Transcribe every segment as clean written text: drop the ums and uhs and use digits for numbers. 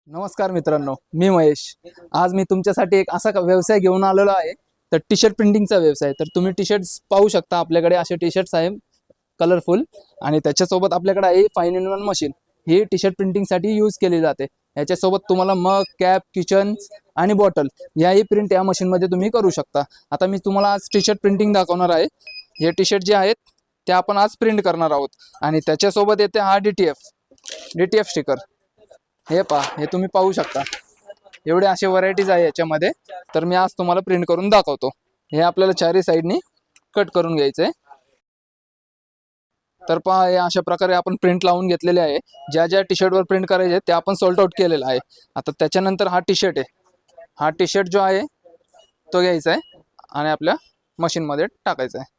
नमस्कार मित्रांनो, मी महेश. आज मी तुमच्यासाठी एक असा व्यवसाय घेऊन आलेलो आहे. तर टी शर्ट प्रिंटिंगचा व्यवसाय. तर तुम्ही टी शर्ट्स पाहू शकता, आपल्याकडे असे टी शर्ट्स आहे कलरफुल, आणि त्याच्यासोबत आपल्याकडे आहे 5-in-1 मशीन. ही टी शर्ट प्रिंटिंगसाठी यूज केली जाते. याच्यासोबत तुम्हाला मग, कॅप, किचन आणि बॉटल याही प्रिंट या मशीनमध्ये तुम्ही करू शकता. आता मी तुम्हाला आज टी शर्ट प्रिंटिंग दाखवणार आहे. हे टी शर्ट जे आहेत ते आपण आज प्रिंट करणार आहोत, आणि त्याच्यासोबत येते हा DTF स्टिकर. हे पहा, हे तुम्ही पाहू शकता. एवढे असे व्हरायटीज आहे याच्यामध्ये. तर मी आज तुम्हाला प्रिंट करून दाखवतो. हे आपल्याला चारही साईडनी कट करून घ्यायचंय. तर पहा, हे अशा प्रकारे आपण प्रिंट लावून घेतलेले आहे. ज्या ज्या टी शर्टवर प्रिंट करायचे ते आपण सॉल्ट आउट केलेलं आहे. आता त्याच्यानंतर हा टी शर्ट आहे. हा टी शर्ट जो आहे तो घ्यायचा आहे आणि आपल्या मशीनमध्ये टाकायचा आहे.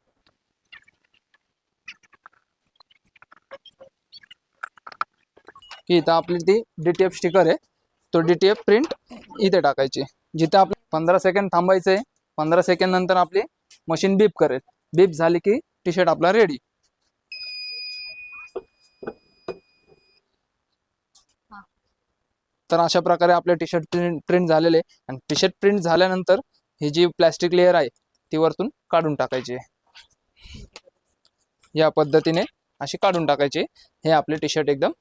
की इथं आपली ती DTF स्टिकर आहे, तो DTF प्रिंट इथे टाकायची. जिथे आपण 15 सेकंड थांबायचं आहे. 15 सेकंड नंतर आपली मशीन बीप करेल. बीप झाली की टी शर्ट आपला रेडी. तर अशा प्रकारे आपले टी शर्ट प्रिंट झालेले. आणि टी शर्ट प्रिंट झाल्यानंतर ही जी प्लॅस्टिक लेअर आहे ती वरतून काढून टाकायची आहे. या पद्धतीने अशी काढून टाकायची. हे आपले टी शर्ट एकदम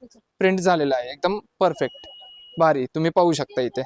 प्रिंट झालेलं आहे, एकदम परफेक्ट, भारी. तुम्ही पाहू शकता इथे.